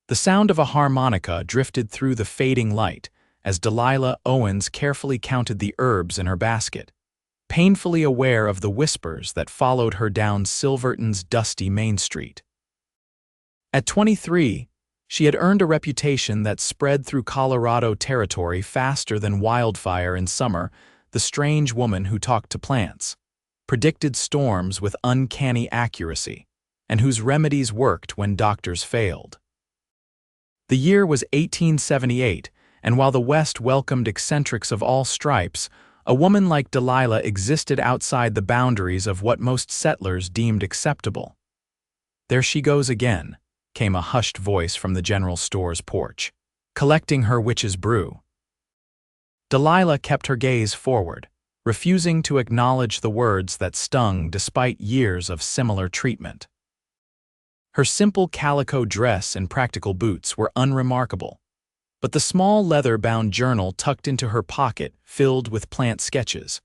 The sound of a harmonica drifted through the fading light as Delilah Owens carefully counted the herbs in her basket, painfully aware of the whispers that followed her down Silverton's dusty Main Street. At 23, she had earned a reputation that spread through Colorado territory faster than wildfire in summer, the strange woman who talked to plants, predicted storms with uncanny accuracy, and whose remedies worked when doctors failed. The year was 1878, and while the West welcomed eccentrics of all stripes, a woman like Delilah existed outside the boundaries of what most settlers deemed acceptable. "There she goes again," came a hushed voice from the general store's porch, "collecting her witch's brew." Delilah kept her gaze forward, refusing to acknowledge the words that stung despite years of similar treatment. Her simple calico dress and practical boots were unremarkable, but the small leather-bound journal tucked into her pocket filled with plant sketches,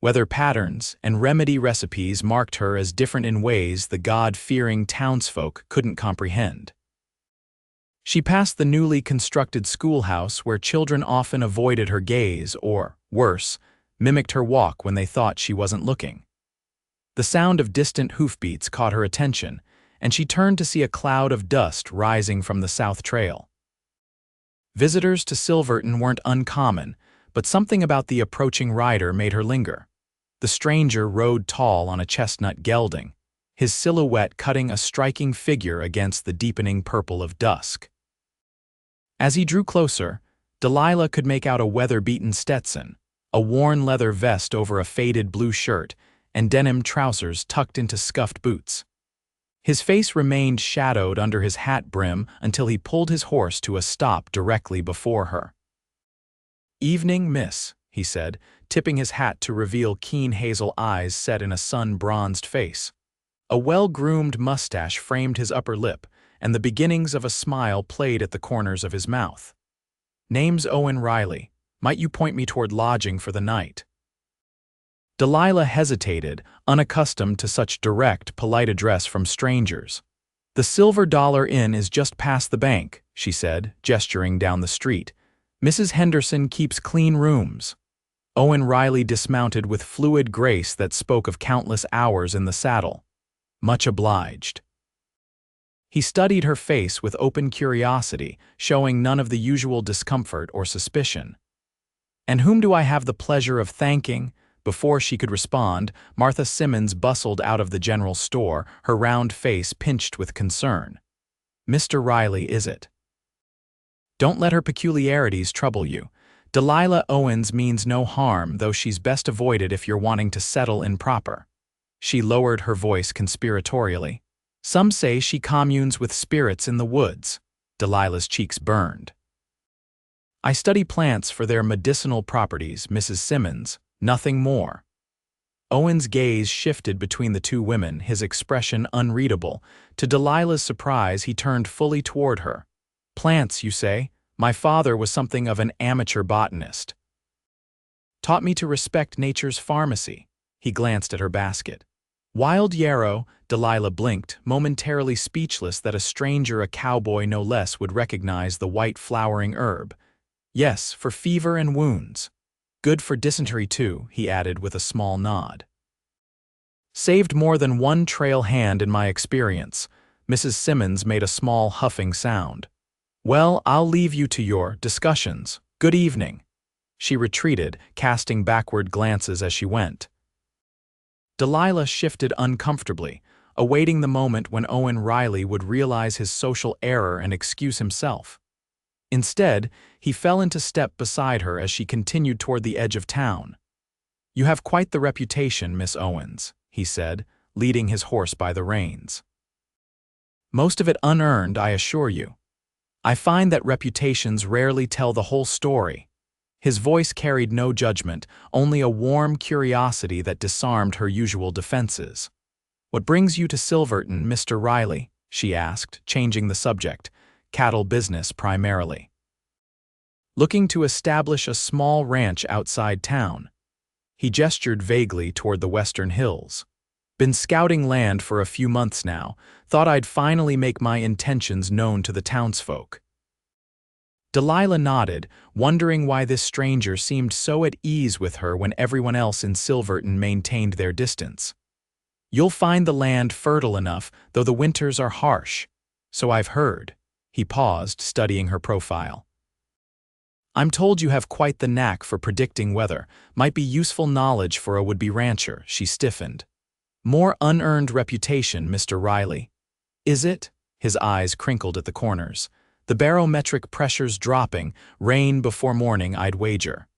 weather patterns, and remedy recipes marked her as different in ways the God-fearing townsfolk couldn't comprehend. She passed the newly constructed schoolhouse where children often avoided her gaze or, worse, mimicked her walk when they thought she wasn't looking. The sound of distant hoofbeats caught her attention, and she turned to see a cloud of dust rising from the South Trail. Visitors to Silverton weren't uncommon, but something about the approaching rider made her linger. The stranger rode tall on a chestnut gelding, his silhouette cutting a striking figure against the deepening purple of dusk. As he drew closer, Delilah could make out a weather-beaten Stetson, a worn leather vest over a faded blue shirt, and denim trousers tucked into scuffed boots. His face remained shadowed under his hat brim until he pulled his horse to a stop directly before her. "Evening, miss," he said, tipping his hat to reveal keen hazel eyes set in a sun-bronzed face. A well-groomed mustache framed his upper lip, and the beginnings of a smile played at the corners of his mouth. "Name's Owen Riley. Might you point me toward lodging for the night?" Delilah hesitated, unaccustomed to such direct, polite address from strangers. "The Silver Dollar Inn is just past the bank," she said, gesturing down the street. "Mrs. Henderson keeps clean rooms." Owen Riley dismounted with fluid grace that spoke of countless hours in the saddle. "Much obliged." He studied her face with open curiosity, showing none of the usual discomfort or suspicion. "And whom do I have the pleasure of thanking?" Before she could respond, Martha Simmons bustled out of the general store, her round face pinched with concern. "Mr. Riley, is it?" "Don't let her peculiarities trouble you. Delilah Owens means no harm, though she's best avoided if you're wanting to settle in proper." She lowered her voice conspiratorially. "Some say she communes with spirits in the woods." Delilah's cheeks burned. "I study plants for their medicinal properties, Mrs. Simmons. Nothing more." Owen's gaze shifted between the two women, his expression unreadable. To Delilah's surprise, he turned fully toward her. "Plants, you say? My father was something of an amateur botanist. Taught me to respect nature's pharmacy." He glanced at her basket. "Wild yarrow," Delilah blinked, momentarily speechless that a stranger, a cowboy no less, would recognize the white flowering herb. "Yes, for fever and wounds. Good for dysentery too," he added with a small nod. "Saved more than one trail hand in my experience." Mrs. Simmons made a small huffing sound. "Well, I'll leave you to your discussions. Good evening." She retreated, casting backward glances as she went. Delilah shifted uncomfortably, awaiting the moment when Owen Riley would realize his social error and excuse himself. Instead, he fell into step beside her as she continued toward the edge of town. "You have quite the reputation, Miss Owens," he said, leading his horse by the reins. "Most of it unearned, I assure you. I find that reputations rarely tell the whole story." His voice carried no judgment, only a warm curiosity that disarmed her usual defenses. "What brings you to Silverton, Mr. Riley?" she asked, changing the subject. "Cattle business primarily." "Looking to establish a small ranch outside town." He gestured vaguely toward the western hills. Been scouting land for a few months now, thought I'd finally make my intentions known to the townsfolk. Delilah nodded, wondering why this stranger seemed so at ease with her when everyone else in Silverton maintained their distance. You'll find the land fertile enough, though the winters are harsh. So I've heard. He paused, studying her profile. I'm told you have quite the knack for predicting weather. Might be useful knowledge for a would-be rancher, she stiffened. More unearned reputation, Mr. Riley. Is it? His eyes crinkled at the corners. The barometric pressure's dropping, rain before morning, I'd wager.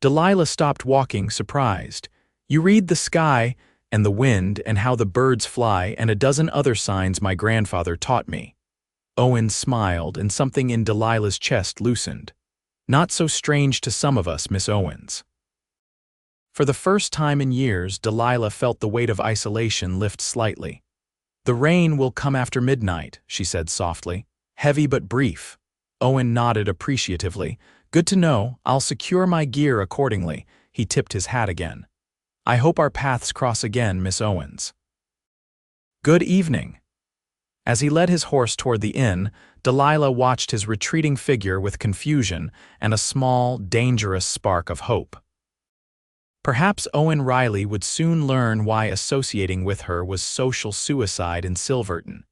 Delilah stopped walking, surprised. You read the sky, and the wind, and how the birds fly, and a dozen other signs my grandfather taught me. Owen smiled, and something in Delilah's chest loosened. Not so strange to some of us, Miss Owens. For the first time in years, Delilah felt the weight of isolation lift slightly. The rain will come after midnight, she said softly. Heavy but brief. Owen nodded appreciatively. Good to know. I'll secure my gear accordingly. He tipped his hat again. I hope our paths cross again, Miss Owens. Good evening. As he led his horse toward the inn, Delilah watched his retreating figure with confusion and a small, dangerous spark of hope. Perhaps Owen Riley would soon learn why associating with her was social suicide in Silverton.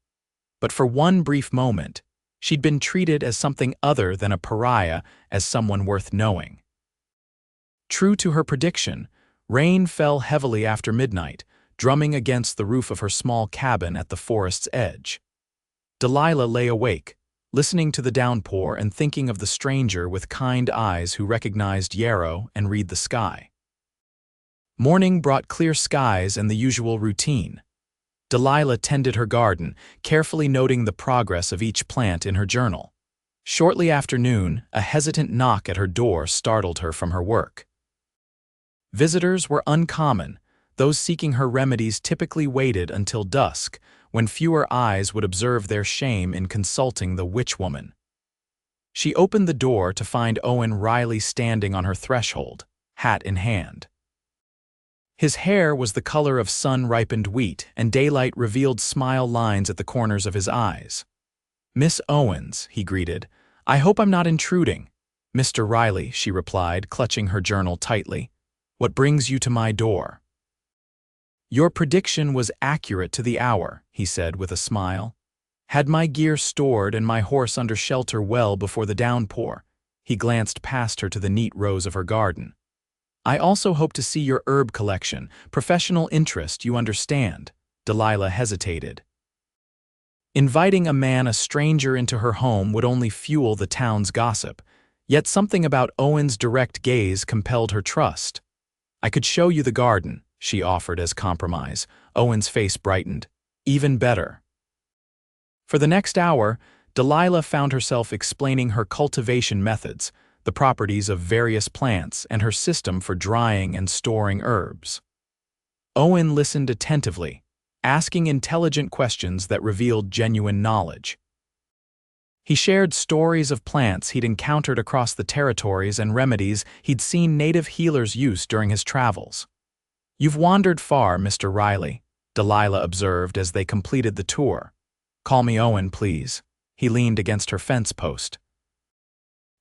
But for one brief moment, she'd been treated as something other than a pariah, as someone worth knowing. True to her prediction, rain fell heavily after midnight, drumming against the roof of her small cabin at the forest's edge. Delilah lay awake, listening to the downpour and thinking of the stranger with kind eyes who recognized yarrow and read the sky. Morning brought clear skies and the usual routine. Delilah tended her garden, carefully noting the progress of each plant in her journal. Shortly after noon, a hesitant knock at her door startled her from her work. Visitors were uncommon. Those seeking her remedies typically waited until dusk, when fewer eyes would observe their shame in consulting the witch woman. She opened the door to find Owen Riley standing on her threshold, hat in hand. His hair was the color of sun-ripened wheat, and daylight revealed smile lines at the corners of his eyes. Miss Owens, he greeted. I hope I'm not intruding. Mr. Riley, she replied, clutching her journal tightly. What brings you to my door? Your prediction was accurate to the hour, he said with a smile. Had my gear stored and my horse under shelter well before the downpour. He glanced past her to the neat rows of her garden. I also hope to see your herb collection. Professional interest, you understand. Delilah hesitated. Inviting a stranger into her home would only fuel the town's gossip, yet something about Owen's direct gaze compelled her trust. I could show you the garden, she offered as compromise. Owen's face brightened. Even better. For the next hour, Delilah found herself explaining her cultivation methods, the properties of various plants, and her system for drying and storing herbs. Owen listened attentively, asking intelligent questions that revealed genuine knowledge. He shared stories of plants he'd encountered across the territories and remedies he'd seen native healers use during his travels. You've wandered far, Mr. Riley, Delilah observed as they completed the tour. Call me Owen, please. He leaned against her fence post.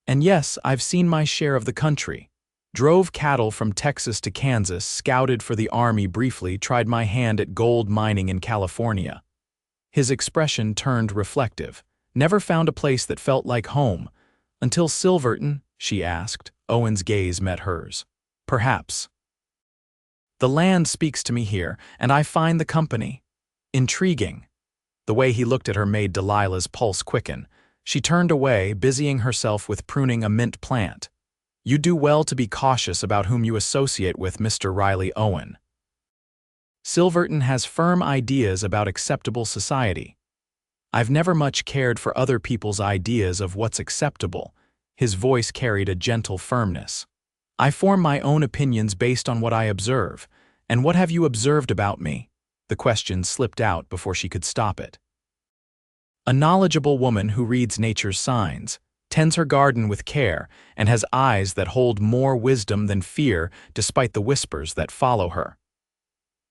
And yes, I've seen my share of the country. Drove cattle from Texas to Kansas, scouted for the Army briefly, tried my hand at gold mining in California. His expression turned reflective. Never found a place that felt like home. Until Silverton, she asked. Owen's gaze met hers. Perhaps. The land speaks to me here, and I find the company intriguing. The way he looked at her made Delilah's pulse quicken. She turned away, busying herself with pruning a mint plant. You do well to be cautious about whom you associate with, Mr. Riley Owen. Silverton has firm ideas about acceptable society. I've never much cared for other people's ideas of what's acceptable. His voice carried a gentle firmness. I form my own opinions based on what I observe. And what have you observed about me? The question slipped out before she could stop it. A knowledgeable woman who reads nature's signs, tends her garden with care, and has eyes that hold more wisdom than fear despite the whispers that follow her.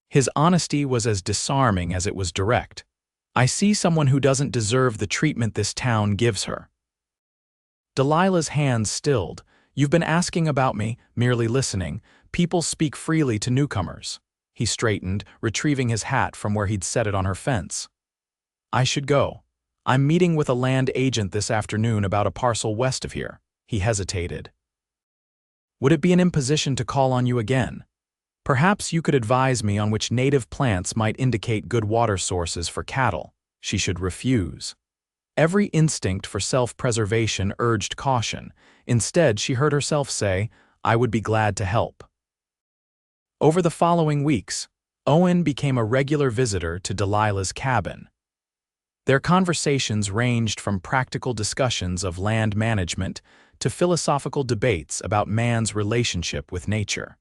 His honesty was as disarming as it was direct. "I see someone who doesn't deserve the treatment this town gives her." Delilah's hands stilled. "You've been asking about me, merely listening. People speak freely to newcomers." He straightened, retrieving his hat from where he'd set it on her fence. "I should go. I'm meeting with a land agent this afternoon about a parcel west of here." He hesitated. "Would it be an imposition to call on you again? Perhaps you could advise me on which native plants might indicate good water sources for cattle." She should refuse. Every instinct for self-preservation urged caution. Instead, she heard herself say, "I would be glad to help." Over the following weeks, Owen became a regular visitor to Delilah's cabin. Their conversations ranged from practical discussions of land management to philosophical debates about man's relationship with nature.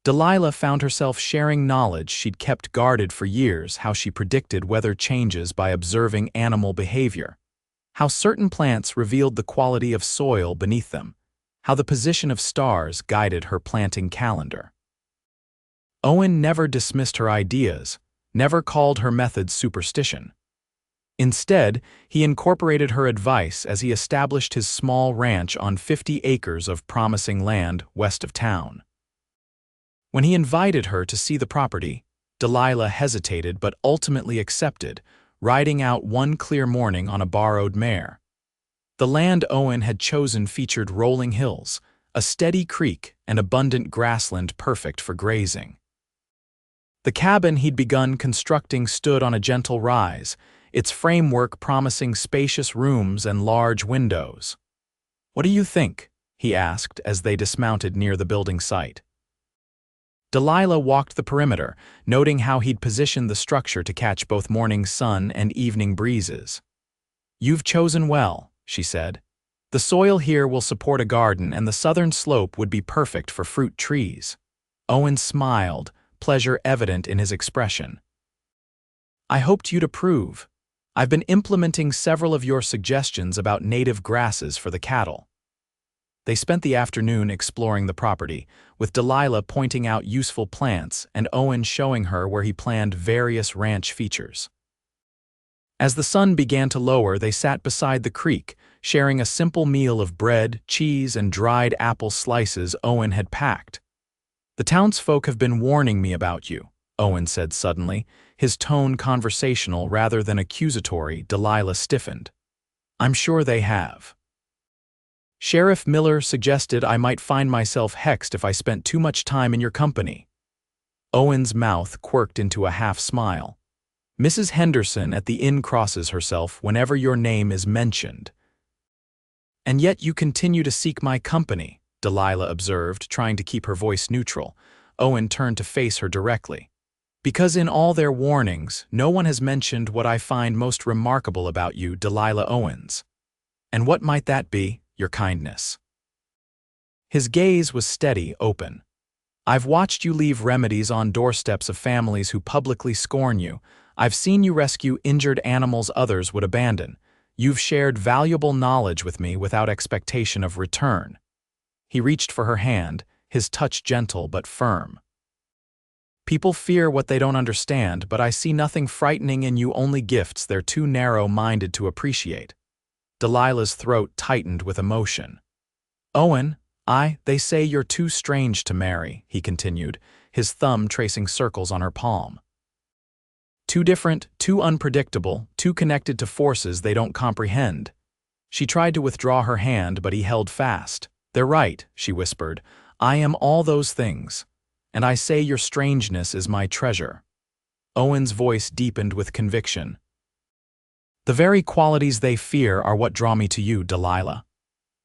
Delilah found herself sharing knowledge she'd kept guarded for years: how she predicted weather changes by observing animal behavior, how certain plants revealed the quality of soil beneath them, how the position of stars guided her planting calendar. Owen never dismissed her ideas, never called her methods superstition. Instead, he incorporated her advice as he established his small ranch on 50 acres of promising land west of town. When he invited her to see the property, Delilah hesitated but ultimately accepted, riding out one clear morning on a borrowed mare. The land Owen had chosen featured rolling hills, a steady creek, and abundant grassland perfect for grazing. The cabin he'd begun constructing stood on a gentle rise, its framework promising spacious rooms and large windows. "What do you think?" he asked as they dismounted near the building site. Delilah walked the perimeter, noting how he'd positioned the structure to catch both morning sun and evening breezes. "You've chosen well," she said. "The soil here will support a garden, and the southern slope would be perfect for fruit trees." Owen smiled, pleasure evident in his expression. "I hoped you'd approve. I've been implementing several of your suggestions about native grasses for the cattle." They spent the afternoon exploring the property, with Delilah pointing out useful plants and Owen showing her where he planned various ranch features. As the sun began to lower, they sat beside the creek, sharing a simple meal of bread, cheese, and dried apple slices Owen had packed. "The townsfolk have been warning me about you," Owen said suddenly, his tone conversational rather than accusatory. Delilah stiffened. "I'm sure they have. Sheriff Miller suggested I might find myself hexed if I spent too much time in your company." Owen's mouth quirked into a half-smile. "Mrs. Henderson at the inn crosses herself whenever your name is mentioned." "And yet you continue to seek my company," Delilah observed, trying to keep her voice neutral. Owen turned to face her directly. "Because in all their warnings, no one has mentioned what I find most remarkable about you, Delilah Owens." "And what might that be?" "Your kindness." His gaze was steady, open. "I've watched you leave remedies on doorsteps of families who publicly scorn you. I've seen you rescue injured animals others would abandon. You've shared valuable knowledge with me without expectation of return." He reached for her hand, his touch gentle but firm. "People fear what they don't understand, but I see nothing frightening in you, only gifts they're too narrow-minded to appreciate." Delilah's throat tightened with emotion. "Owen, they say you're too strange to marry," he continued, his thumb tracing circles on her palm. "Too different, too unpredictable, too connected to forces they don't comprehend." She tried to withdraw her hand, but he held fast. "They're right," she whispered. "I am all those things. And I say your strangeness is my treasure." Owen's voice deepened with conviction. "The very qualities they fear are what draw me to you, Delilah.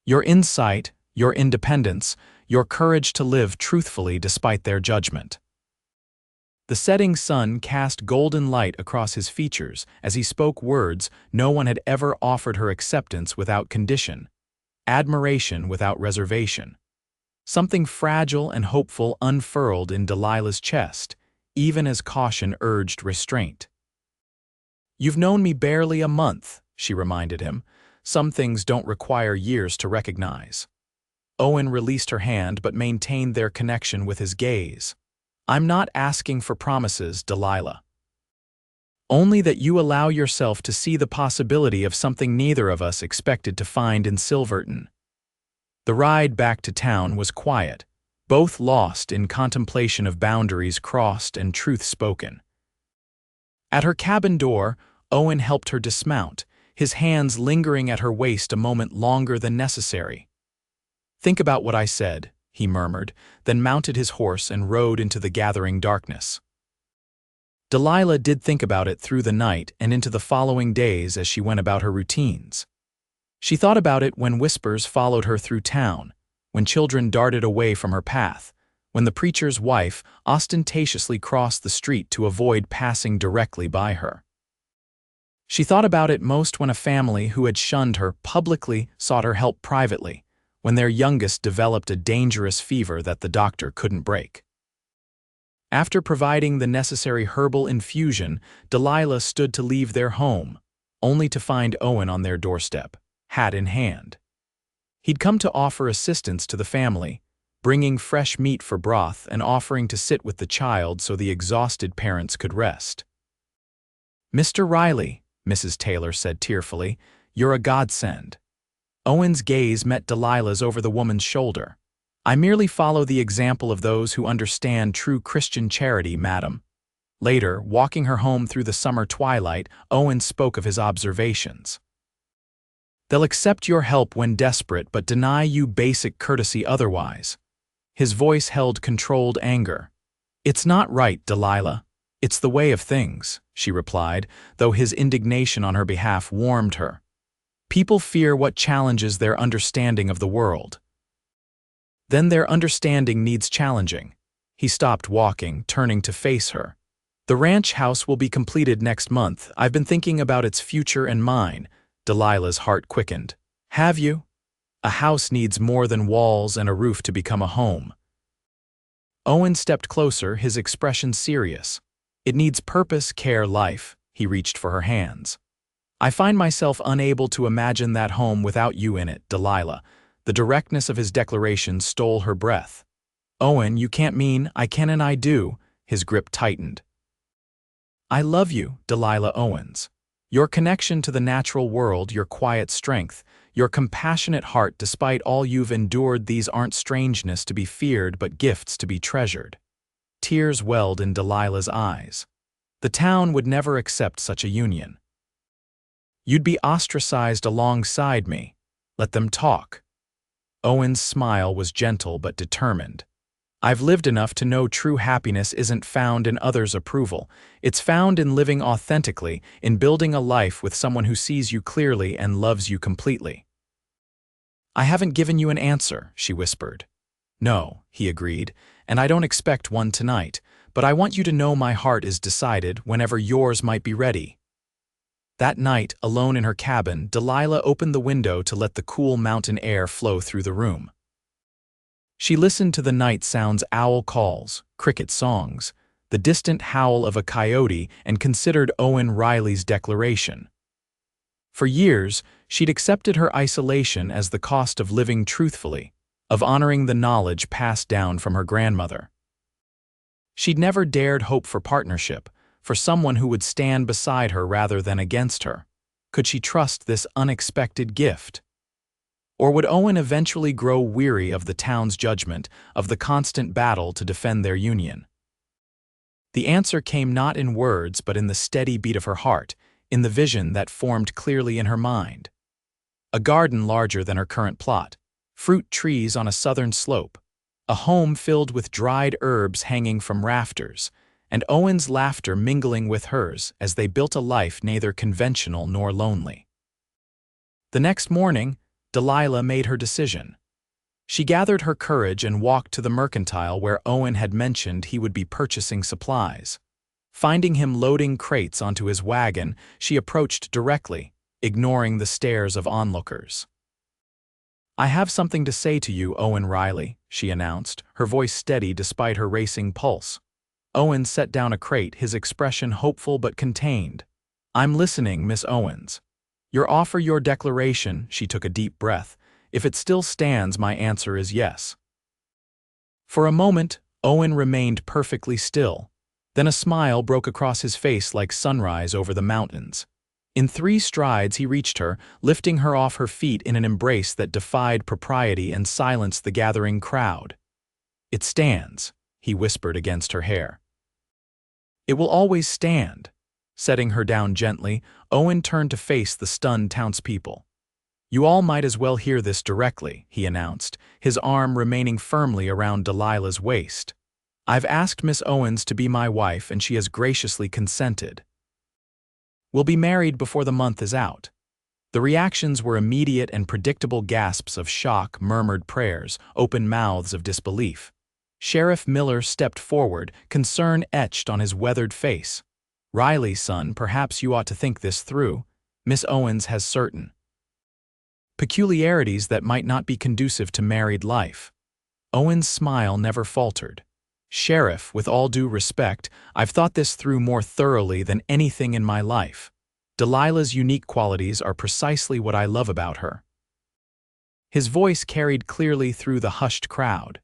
Your insight, your independence, your courage to live truthfully despite their judgment." The setting sun cast golden light across his features as he spoke words no one had ever offered her: acceptance without condition, admiration without reservation. Something fragile and hopeful unfurled in Delilah's chest, even as caution urged restraint. "You've known me barely a month," she reminded him. "Some things don't require years to recognize." Owen released her hand but maintained their connection with his gaze. I'm not asking for promises, Delilah. Only that you allow yourself to see the possibility of something neither of us expected to find in Silverton. The ride back to town was quiet, both lost in contemplation of boundaries crossed and truth spoken. At her cabin door, Owen helped her dismount, his hands lingering at her waist a moment longer than necessary. "Think about what I said," he murmured, then mounted his horse and rode into the gathering darkness. Delilah did think about it through the night and into the following days as she went about her routines. She thought about it when whispers followed her through town, when children darted away from her path, when the preacher's wife ostentatiously crossed the street to avoid passing directly by her. She thought about it most when a family who had shunned her publicly sought her help privately, when their youngest developed a dangerous fever that the doctor couldn't break. After providing the necessary herbal infusion, Delilah stood to leave their home, only to find Owen on their doorstep, hat in hand. He'd come to offer assistance to the family, bringing fresh meat for broth and offering to sit with the child so the exhausted parents could rest. "Mr. Riley," Mrs. Taylor said tearfully, "you're a godsend." Owen's gaze met Delilah's over the woman's shoulder. "I merely follow the example of those who understand true Christian charity, madam." Later, walking her home through the summer twilight, Owen spoke of his observations. "They'll accept your help when desperate but deny you basic courtesy otherwise." His voice held controlled anger. "It's not right, Delilah. It's the way of things," she replied, though his indignation on her behalf warmed her. "People fear what challenges their understanding of the world. Then their understanding needs challenging." He stopped walking, turning to face her. "The ranch house will be completed next month. I've been thinking about its future and mine." Delilah's heart quickened. "Have you? A house needs more than walls and a roof to become a home." Owen stepped closer, his expression serious. "It needs purpose, care, life." He reached for her hands. "I find myself unable to imagine that home without you in it, Delilah." The directness of his declaration stole her breath. "Owen, you can't mean I can and I do." His grip tightened. "I love you, Delilah Owens. Your connection to the natural world, your quiet strength, your compassionate heart despite all you've endured, these aren't strangeness to be feared but gifts to be treasured." Tears welled in Delilah's eyes. The town would never accept such a union. "You'd be ostracized alongside me. Let them talk." Owen's smile was gentle but determined. "I've lived enough to know true happiness isn't found in others' approval. It's found in living authentically, in building a life with someone who sees you clearly and loves you completely." "I haven't given you an answer," she whispered. "No," he agreed, "and I don't expect one tonight, but I want you to know my heart is decided whenever yours might be ready." That night, alone in her cabin, Delilah opened the window to let the cool mountain air flow through the room. She listened to the night sounds, owl calls, cricket songs, the distant howl of a coyote, and considered Owen Riley's declaration. For years, she'd accepted her isolation as the cost of living truthfully, of honoring the knowledge passed down from her grandmother. She'd never dared hope for partnership, for someone who would stand beside her rather than against her. Could she trust this unexpected gift? Or would Owen eventually grow weary of the town's judgment, of the constant battle to defend their union? The answer came not in words but in the steady beat of her heart, in the vision that formed clearly in her mind. A garden larger than her current plot, fruit trees on a southern slope, a home filled with dried herbs hanging from rafters, and Owen's laughter mingling with hers as they built a life neither conventional nor lonely. The next morning, Delilah made her decision. She gathered her courage and walked to the mercantile where Owen had mentioned he would be purchasing supplies. Finding him loading crates onto his wagon, she approached directly, ignoring the stares of onlookers. "I have something to say to you, Owen Riley," she announced, her voice steady despite her racing pulse. Owen set down a crate, his expression hopeful but contained. "I'm listening, Miss Owens." "Your offer, your declaration," she took a deep breath. "If it still stands, my answer is yes." For a moment, Owen remained perfectly still. Then a smile broke across his face like sunrise over the mountains. In 3 strides he reached her, lifting her off her feet in an embrace that defied propriety and silenced the gathering crowd. "It stands," he whispered against her hair. "It will always stand." Setting her down gently, Owen turned to face the stunned townspeople. "You all might as well hear this directly," he announced, his arm remaining firmly around Delilah's waist. "I've asked Miss Owens to be my wife, and she has graciously consented. We'll be married before the month is out." The reactions were immediate and predictable: gasps of shock, murmured prayers, open mouths of disbelief. Sheriff Miller stepped forward, concern etched on his weathered face. "Riley, son, perhaps you ought to think this through. Miss Owens has certain peculiarities that might not be conducive to married life." Owen's smile never faltered. "Sheriff, with all due respect, I've thought this through more thoroughly than anything in my life. Delilah's unique qualities are precisely what I love about her." His voice carried clearly through the hushed crowd.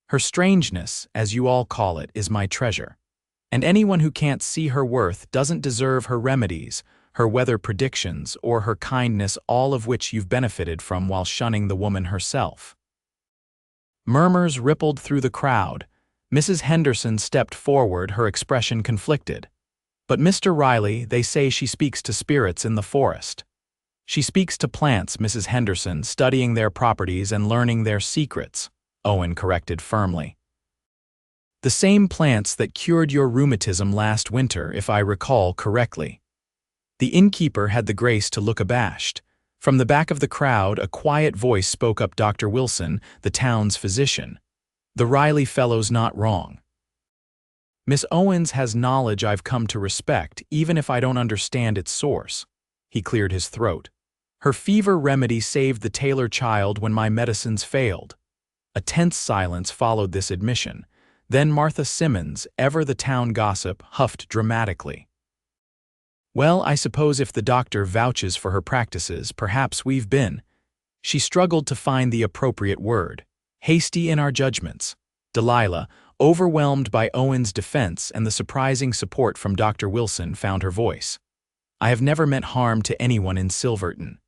"Her strangeness, as you all call it, is my treasure. And anyone who can't see her worth doesn't deserve her remedies, her weather predictions, or her kindness, all of which you've benefited from while shunning the woman herself." Murmurs rippled through the crowd. Mrs. Henderson stepped forward, her expression conflicted. "But Mr. Riley, they say she speaks to spirits in the forest." "She speaks to plants, Mrs. Henderson, studying their properties and learning their secrets," Owen corrected firmly. "The same plants that cured your rheumatism last winter, if I recall correctly." The innkeeper had the grace to look abashed. From the back of the crowd, a quiet voice spoke up: "Dr. Wilson, the town's physician. The Riley fellow's not wrong. Miss Owens has knowledge I've come to respect, even if I don't understand its source." He cleared his throat. "Her fever remedy saved the Taylor child when my medicines failed." A tense silence followed this admission. Then Martha Simmons, ever the town gossip, huffed dramatically. "Well, I suppose if the doctor vouches for her practices, perhaps we've been—" She struggled to find the appropriate word. "Hasty in our judgments." Delilah, overwhelmed by Owen's defense and the surprising support from Dr. Wilson, found her voice. "I have never meant harm to anyone in Silverton.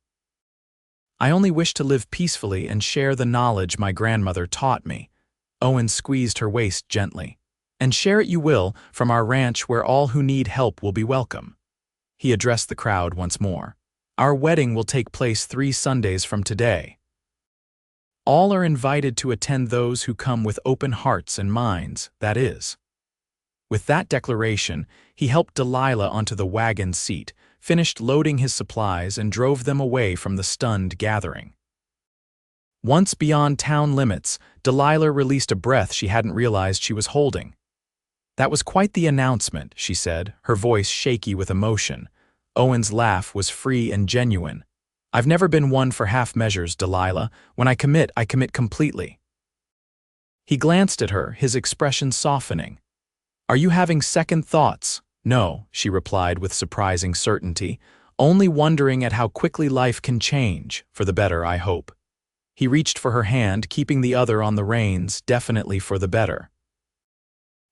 I only wish to live peacefully and share the knowledge my grandmother taught me." Owen squeezed her waist gently. "And share it you will, from our ranch where all who need help will be welcome." He addressed the crowd once more. "Our wedding will take place 3 Sundays from today. All are invited to attend, those who come with open hearts and minds, that is." With that declaration, he helped Delilah onto the wagon seat, finished loading his supplies, and drove them away from the stunned gathering. Once beyond town limits, Delilah released a breath she hadn't realized she was holding. "That was quite the announcement," she said, her voice shaky with emotion. Owen's laugh was free and genuine. "I've never been one for half measures, Delilah. When I commit completely." He glanced at her, his expression softening. "Are you having second thoughts?" "No," she replied with surprising certainty, "only wondering at how quickly life can change, for the better, I hope." He reached for her hand, keeping the other on the reins, definitely for the better.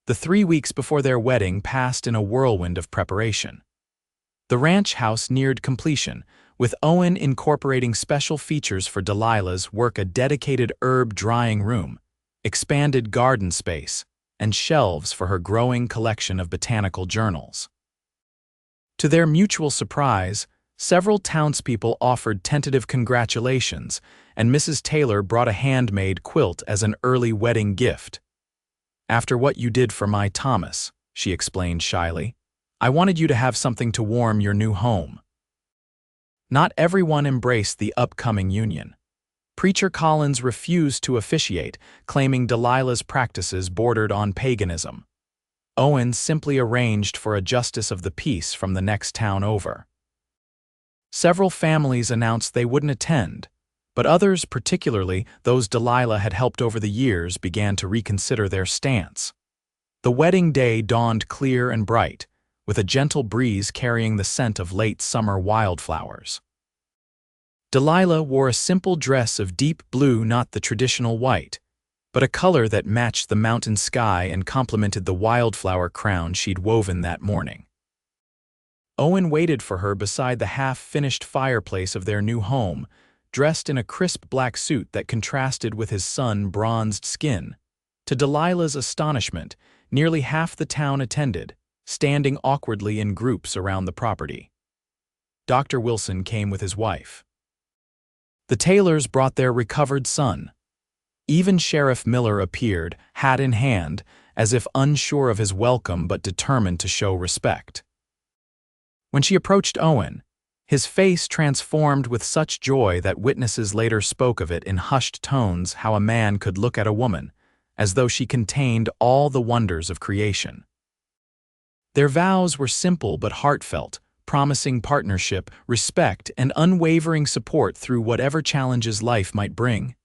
The 3 weeks before their wedding passed in a whirlwind of preparation. The ranch house neared completion, with Owen incorporating special features for Delilah's work: a dedicated herb drying room, expanded garden space, and shelves for her growing collection of botanical journals. To their mutual surprise, several townspeople offered tentative congratulations, and Mrs. Taylor brought a handmade quilt as an early wedding gift. "After what you did for my Thomas," she explained shyly, "I wanted you to have something to warm your new home." Not everyone embraced the upcoming union. Preacher Collins refused to officiate, claiming Delilah's practices bordered on paganism. Owen simply arranged for a justice of the peace from the next town over. Several families announced they wouldn't attend, but others, particularly those Delilah had helped over the years, began to reconsider their stance. The wedding day dawned clear and bright, with a gentle breeze carrying the scent of late summer wildflowers. Delilah wore a simple dress of deep blue, not the traditional white. but a color that matched the mountain sky and complemented the wildflower crown she'd woven that morning. Owen waited for her beside the half-finished fireplace of their new home, dressed in a crisp black suit that contrasted with his sun-bronzed skin. To Delilah's astonishment, nearly half the town attended, standing awkwardly in groups around the property. Dr. Wilson came with his wife. The Taylors brought their recovered son. Even Sheriff Miller appeared, hat in hand, as if unsure of his welcome but determined to show respect. When she approached Owen, his face transformed with such joy that witnesses later spoke of it in hushed tones how a man could look at a woman, as though she contained all the wonders of creation. Their vows were simple but heartfelt, promising partnership, respect, and unwavering support through whatever challenges life might bring.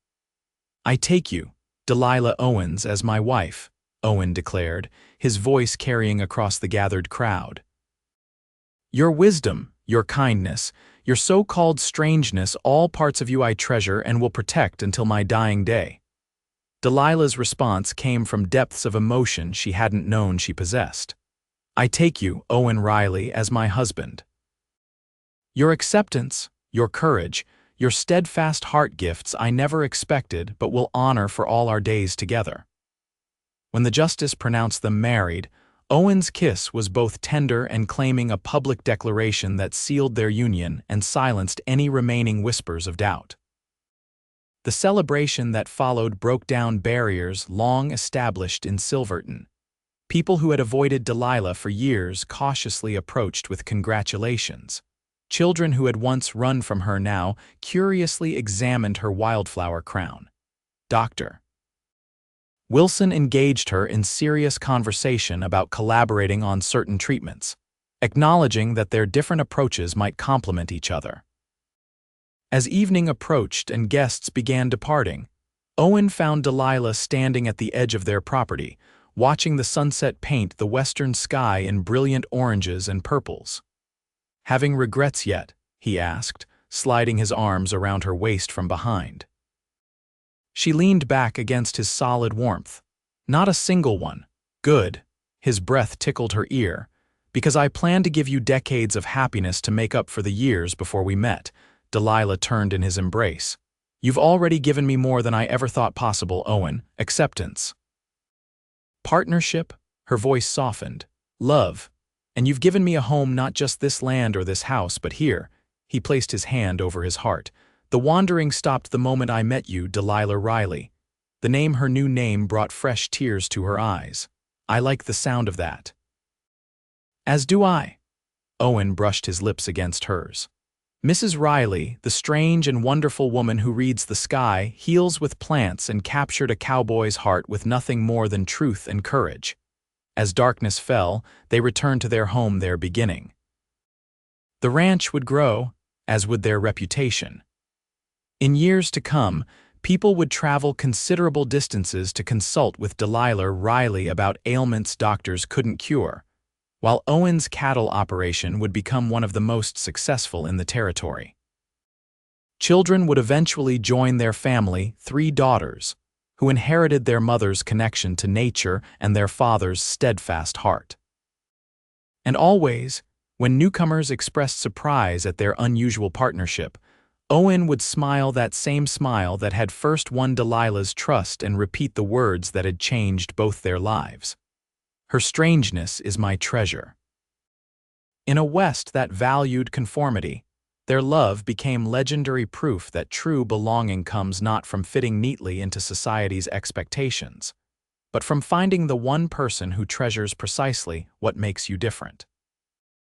"I take you, Delilah Owens, as my wife," Owen declared, his voice carrying across the gathered crowd. "Your wisdom, your kindness, your so-called strangeness, all parts of you I treasure and will protect until my dying day." Delilah's response came from depths of emotion she hadn't known she possessed. "I take you, Owen Riley, as my husband. Your acceptance, your courage, your steadfast heart gifts I never expected but will honor for all our days together." When the justice pronounced them married, Owen's kiss was both tender and claiming a public declaration that sealed their union and silenced any remaining whispers of doubt. The celebration that followed broke down barriers long established in Silverton. People who had avoided Delilah for years cautiously approached with congratulations. Children who had once run from her now curiously examined her wildflower crown. Dr. Wilson engaged her in serious conversation about collaborating on certain treatments, acknowledging that their different approaches might complement each other. As evening approached and guests began departing, Owen found Delilah standing at the edge of their property, watching the sunset paint the western sky in brilliant oranges and purples. "Having regrets yet?" he asked, sliding his arms around her waist from behind. She leaned back against his solid warmth. "Not a single one." "Good." His breath tickled her ear. "Because I plan to give you decades of happiness to make up for the years before we met." Delilah turned in his embrace. "You've already given me more than I ever thought possible, Owen. Acceptance. Partnership," her voice softened. "Love. And you've given me a home, not just this land or this house, but here." He placed his hand over his heart. "The wandering stopped the moment I met you, Delilah Riley." The name, her new name, brought fresh tears to her eyes. "I like the sound of that." "As do I." Owen brushed his lips against hers. Mrs. Riley, the strange and wonderful woman who reads the sky, heals with plants, and captured a cowboy's heart with nothing more than truth and courage. As darkness fell, they returned to their home, their beginning. The ranch would grow, as would their reputation. In years to come, people would travel considerable distances to consult with Delilah Riley about ailments doctors couldn't cure, while Owen's cattle operation would become one of the most successful in the territory. Children would eventually join their family, 3 daughters, who inherited their mother's connection to nature and their father's steadfast heart. And always, when newcomers expressed surprise at their unusual partnership, Owen would smile that same smile that had first won Delilah's trust and repeat the words that had changed both their lives. "Her strangeness is my treasure." In a West that valued conformity, their love became legendary proof that true belonging comes not from fitting neatly into society's expectations, but from finding the one person who treasures precisely what makes you different.